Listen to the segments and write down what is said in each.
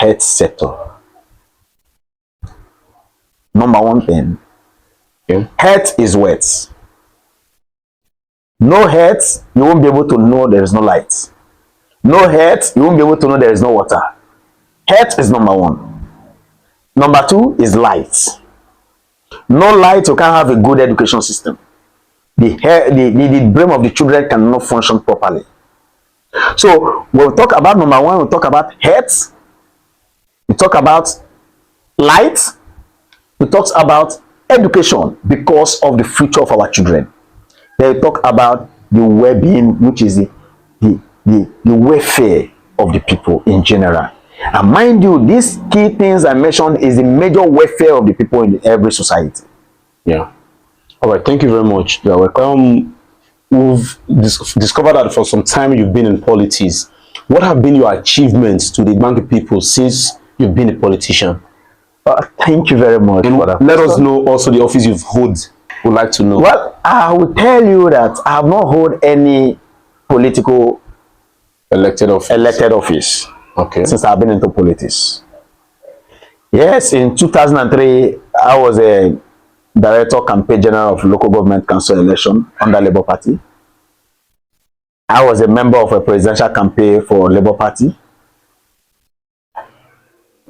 health sector. Number one thing, health is wealth. No health, you won't be able to know there is no light. No health, you won't be able to know there is no water. Health is number one. Number two is light. No light, you can't have a good education system. The brain of the children cannot function properly. So when we talk about number one, we talk about health, we talk about light, we talk about education because of the future of our children. Then we talk about the well-being, which is the welfare of the people in general. And mind you, these key things I mentioned is the major welfare of the people in every society. Yeah. All right. Thank you very much. You're welcome. We've discovered that for some time you've been in politics. What have been your achievements to the Igbanke people since you've been a politician? Thank you very much for that. Let us know also the office you've held. We'd like to know. Well, I will tell you that I have not held any political elected office. Okay. Since I've been into politics. Yes, in 2003, I was a director campaign general of local government council election under Labour Party. I was a member of a presidential campaign for Labour Party.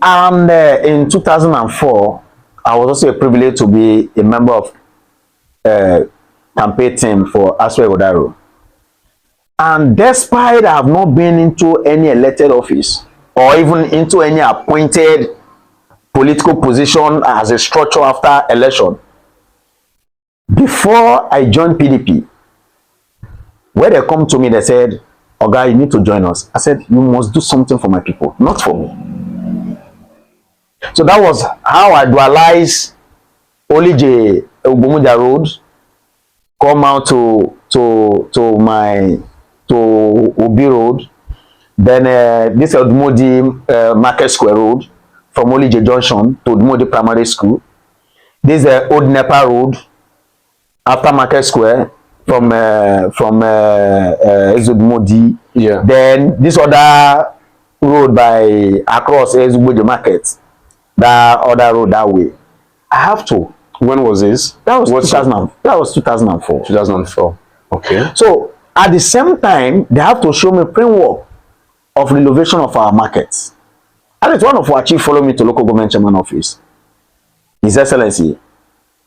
And in 2004, I was also privileged to be a member of campaign team for Aswe Odaro. And despite I have not been into any elected office or even into any appointed political position as a structure after election, before I joined PDP, when they come to me, they said, "Oga, you need to join us." I said, "You must do something for my people, not for me." So that was how I dualized Olije Ogbomudia Road, come out to Obi Road, then this Odmodi Market Square Road, from Olije Junction to Odmodi Primary School. This Old Nepa Road, after Market Square, from Ezodmodi. Yeah. Then this other road by across Ezodmodi Market, that other road that way. I have to. When was this? That was 2000. That was 2004. 2004. Okay. So at the same time, they have to show me framework of renovation of our markets. And it's one of our chief followed me to local government chairman office. His Excellency,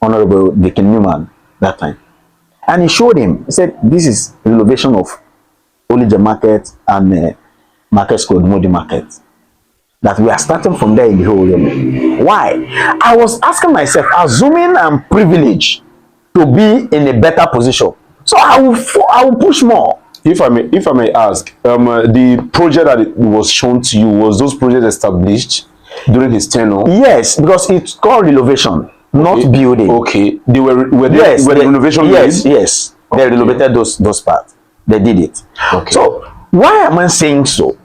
Honorable Dickin Newman, that time. And he showed him, he said, this is renovation of Olije Market and Market Square, Modi Market. That we are starting from there in the whole realm. Why? I was asking myself, assuming I'm privileged to be in a better position, so I will push more. If I may ask, the project that it was shown to you, was those projects established during his tenure? Yes, because it's called renovation, not building. Okay, they were the renovation. Yes, made? yes, okay. They renovated those parts. They did it. Okay. So why am I saying so?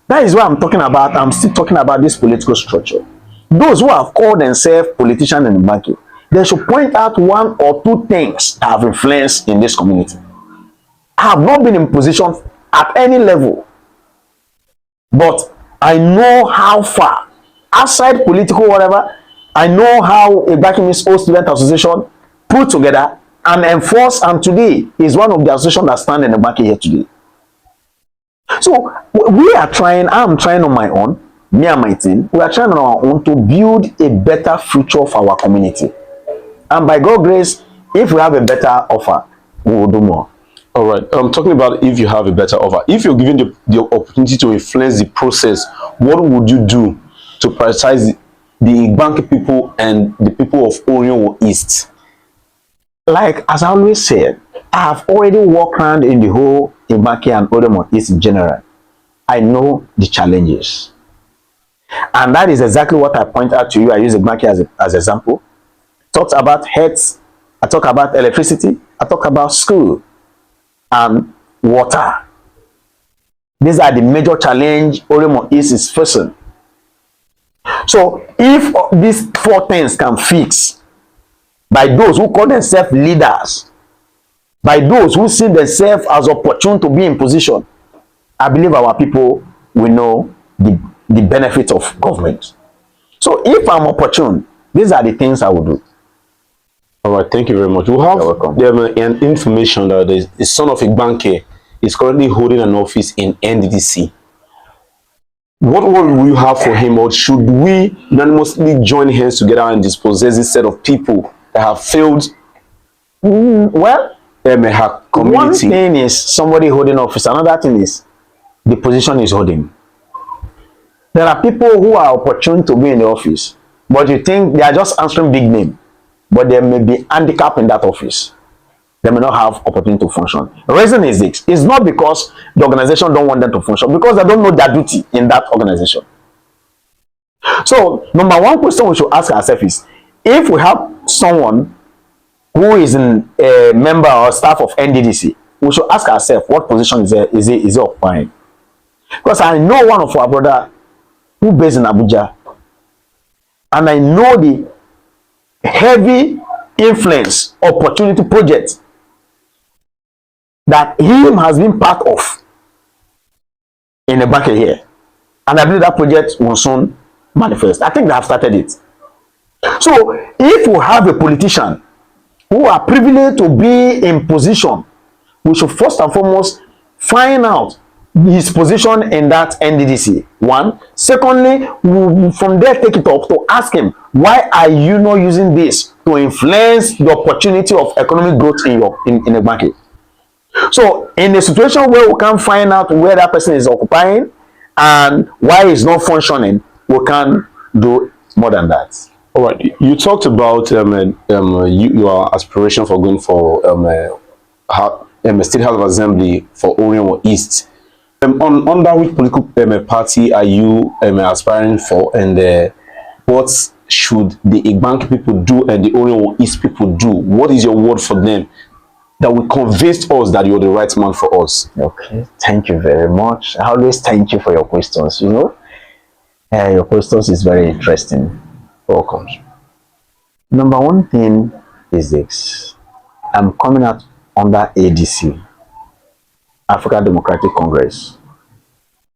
That is what I'm talking about. I'm still talking about this political structure. Those who have called themselves politicians in the market, they should point out one or two things that have influenced in this community. I have not been in position at any level, but I know how far, outside political whatever, I know how a Igbanke Old Student Association put together and enforced, and today is one of the associations that stand in the market here today. So we are trying, I'm trying on my own, me and my team, we are trying on our own to build a better future for our community. And by God's grace, if we have a better offer, we will do more. All right. Talking about if you have a better offer, if you're given the opportunity to influence the process, what would you do to prioritize the Igbanke people and the people of Orion East? Like, as I always said, I have already walked around in the whole Igbanke and Orion East in general. I know the challenges. And that is exactly what I point out to you. I use Igbanke as an example. Talked about health, I talk about electricity, I talk about school and water. These are the major challenge Orion East is facing. So if these four things can fix by those who call themselves leaders, by those who see themselves as opportune to be in position, I believe our people will know the the benefit of government. So if I'm opportune, these are the things I will do. All right, thank you very much. We have an information that the son of a banker is currently holding an office in NDDC. What will you have for him, or should we unanimously join hands together and dispossess this set of people that have failed? Well, her community. One thing is somebody holding office, another thing is the position is holding. There are people who are opportune to be in the office, but you think they are just answering big name, but there may be handicap in that office. They may not have opportunity to function. The reason is this: it's not because the organization don't want them to function, because they don't know their duty in that organization. So, number one question we should ask ourselves is, if we have someone who is a member or staff of NDDC, we should ask ourselves what position is he occupying. Because I know one of our brother who based in Abuja, and I know the heavy influence opportunity project that him has been part of in the market here, and I believe that project will soon manifest. I think they have started it. So if we have a politician who are privileged to be in position, we should first and foremost find out his position in that NDDC. One. Secondly, from there take it up to ask him, why are you not using this to influence the opportunity of economic growth in the market? So in a situation where we can find out where that person is occupying and why it's not functioning, we can do more than that. All right, you talked about your aspiration for going for State House of Assembly for Orion East. Under which political party are you aspiring for, and what should the Igbank people do and the Orion East people do? What is your word for them that will convince us that you're the right man for us? Okay, thank you very much. I always thank you for your questions. Your questions is very interesting. Welcome. Number one thing is this: I'm coming out under ADC, African Democratic Congress,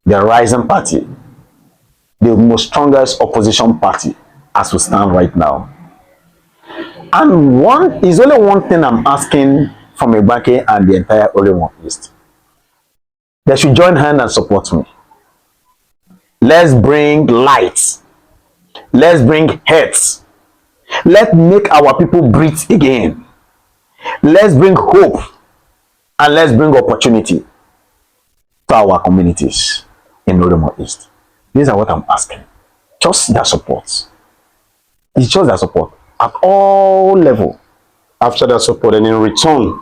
the rising party, the most strongest opposition party as we stand right now. And only one thing I'm asking from Ibake and the entire Orion East. They should join hands and support me. Let's bring light. Let's bring heads. Let's make our people breathe again. Let's bring hope, and let's bring opportunity to our communities in Orion East. These are what I'm asking. Just their support. It's just their support at all levels. After that support, and in return,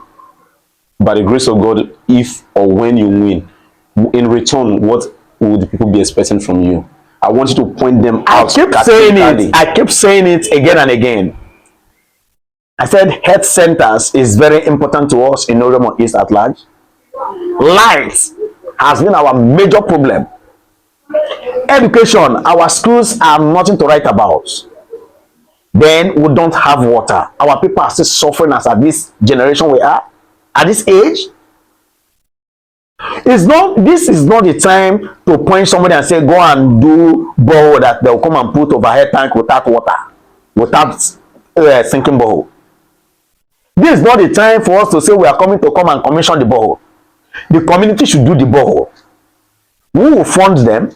by the grace of God, if or when you win, in return, what would the people be expecting from you? I want you to point them out. I keep saying it again and again. I said health centers is very important to us in Orion East at large. Light has been our major problem. Education, our schools are nothing to write about. Then we don't have water. Our people are still suffering as at this generation we are, at this age. This is not the time to point somebody and say, go and do borehole that they'll come and put overhead tank without water, without sinking borehole. This is not the time for us to say we are coming to come and commission the borehole. The community should do the borehole. We will fund them,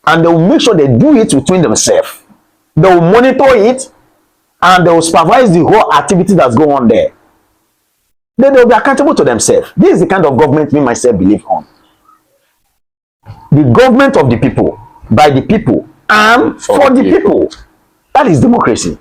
and they will make sure they do it between themselves. They will monitor it, and they will supervise the whole activity that's going on there. Then they will be accountable to themselves. This is the kind of government me myself believe on. The government of the people, by the people, and for the people. That is democracy.